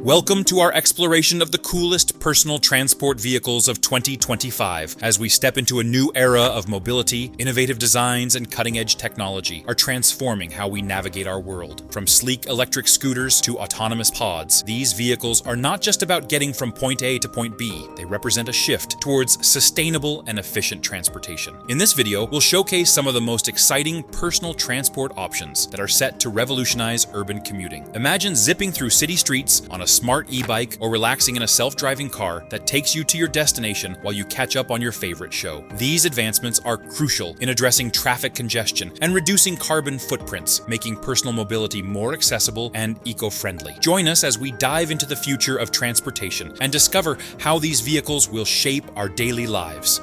Welcome to our exploration of the coolest personal transport vehicles of 2025, as we step into a new era of mobility. Innovative designs and cutting-edge technology are transforming how we navigate our world. From sleek electric scooters to autonomous pods, these vehicles are not just about getting from point A to point B. They represent a shift towards sustainable and efficient transportation. In this video, we'll showcase some of the most exciting personal transport options that are set to revolutionize urban commuting. Imagine zipping through city streets on a smart e-bike or relaxing in a self-driving car that takes you to your destination while you catch up on your favorite show. These advancements are crucial in addressing traffic congestion and reducing carbon footprints, making personal mobility more accessible and eco-friendly. Join us as we dive into the future of transportation and discover how these vehicles will shape our daily lives.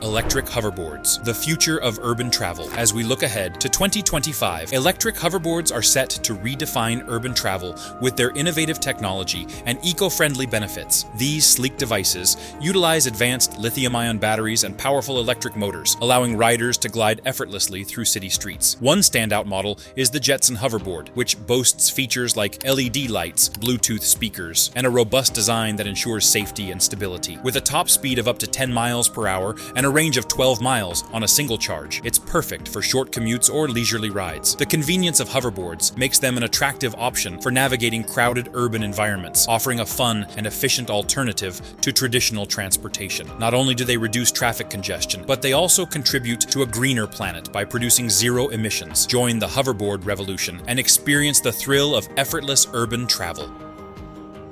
Electric hoverboards, the future of urban travel. As we look ahead to 2025, electric hoverboards are set to redefine urban travel with their innovative technology and eco-friendly benefits. These sleek devices utilize advanced lithium-ion batteries and powerful electric motors, allowing riders to glide effortlessly through city streets. One standout model is the Jetson hoverboard, which boasts features like LED lights, Bluetooth speakers, and a robust design that ensures safety and stability. With a top speed of up to 10 miles per hour and a range of 12 miles on a single charge, it's perfect for short commutes or leisurely rides. The convenience of hoverboards makes them an attractive option for navigating crowded urban environments, offering a fun and efficient alternative to traditional transportation. Not only do they reduce traffic congestion, but they also contribute to a greener planet by producing zero emissions. Join the hoverboard revolution and experience the thrill of effortless urban travel.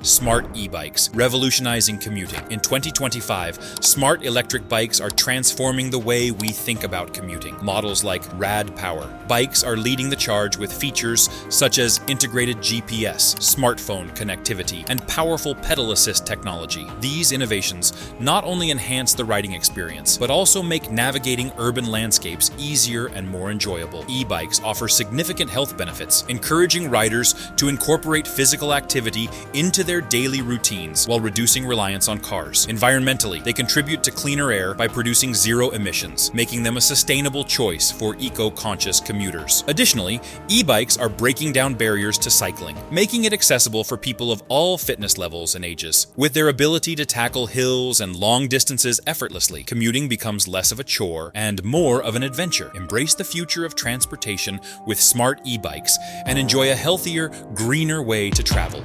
Smart e-bikes, revolutionizing commuting. In 2025, smart electric bikes are transforming the way we think about commuting. Models like Rad Power bikes are leading the charge with features such as integrated GPS, smartphone connectivity, and powerful pedal assist technology. These innovations not only enhance the riding experience, but also make navigating urban landscapes easier and more enjoyable. E-bikes offer significant health benefits, encouraging riders to incorporate physical activity into their daily routines while reducing reliance on cars. Environmentally, they contribute to cleaner air by producing zero emissions, making them a sustainable choice for eco-conscious commuters. Additionally, e-bikes are breaking down barriers to cycling, making it accessible for people of all fitness levels and ages. With their ability to tackle hills and long distances effortlessly, commuting becomes less of a chore and more of an adventure. Embrace the future of transportation with smart e-bikes and enjoy a healthier, greener way to travel.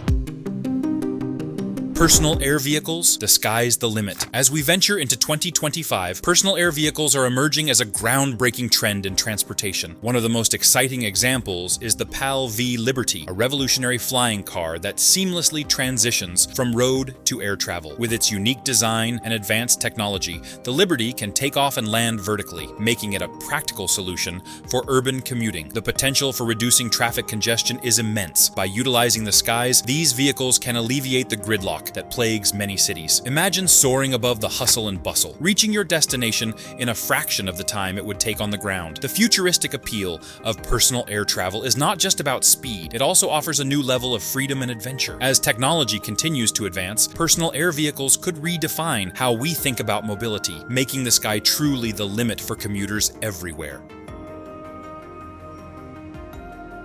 Personal air vehicles, the sky's the limit. As we venture into 2025, personal air vehicles are emerging as a groundbreaking trend in transportation. One of the most exciting examples is the PAL V Liberty, a revolutionary flying car that seamlessly transitions from road to air travel. With its unique design and advanced technology, the Liberty can take off and land vertically, making it a practical solution for urban commuting. The potential for reducing traffic congestion is immense. By utilizing the skies, these vehicles can alleviate the gridlock that plagues many cities. Imagine soaring above the hustle and bustle, reaching your destination in a fraction of the time it would take on the ground. The futuristic appeal of personal air travel is not just about speed, it also offers a new level of freedom and adventure. As technology continues to advance, personal air vehicles could redefine how we think about mobility, making the sky truly the limit for commuters everywhere.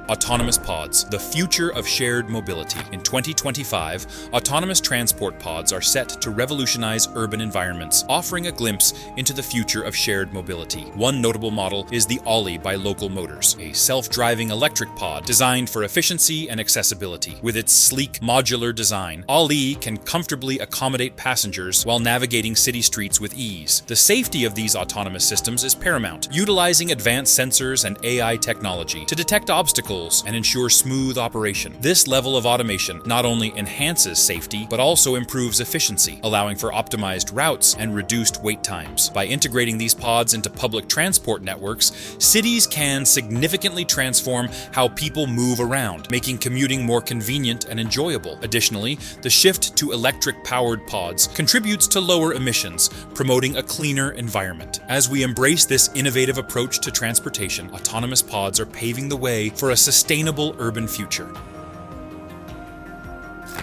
Autonomous pods, the future of shared mobility. In 2025, autonomous transport pods are set to revolutionize urban environments, offering a glimpse into the future of shared mobility. One notable model is the Ollie by Local Motors, a self-driving electric pod designed for efficiency and accessibility. With its sleek, modular design, Ollie can comfortably accommodate passengers while navigating city streets with ease. The safety of these autonomous systems is paramount, utilizing advanced sensors and AI technology to detect obstacles and ensure smooth operation. This level of automation not only enhances safety, but also improves efficiency, allowing for optimized routes and reduced wait times. By integrating these pods into public transport networks, cities can significantly transform how people move around, making commuting more convenient and enjoyable. Additionally, the shift to electric-powered pods contributes to lower emissions, promoting a cleaner environment. As we embrace this innovative approach to transportation, autonomous pods are paving the way for a sustainable urban future.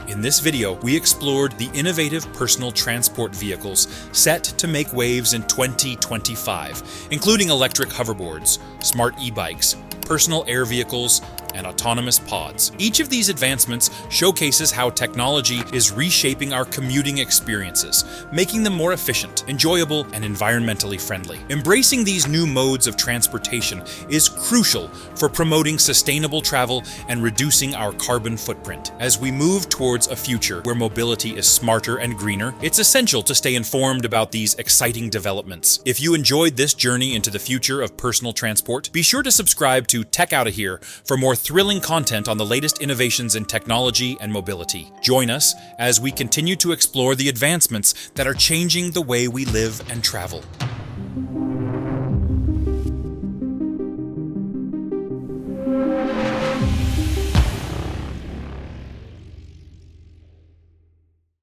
In this video, we explored the innovative personal transport vehicles set to make waves in 2025, including electric hoverboards, smart e-bikes, personal air vehicles, and autonomous pods. Each of these advancements showcases how technology is reshaping our commuting experiences, making them more efficient, enjoyable, and environmentally friendly. Embracing these new modes of transportation is crucial for promoting sustainable travel and reducing our carbon footprint. As we move towards a future where mobility is smarter and greener, it's essential to stay informed about these exciting developments. If you enjoyed this journey into the future of personal transport, be sure to subscribe to Tech-OUTTA-HERE for more thrilling content on the latest innovations in technology and mobility. Join us as we continue to explore the advancements that are changing the way we live and travel.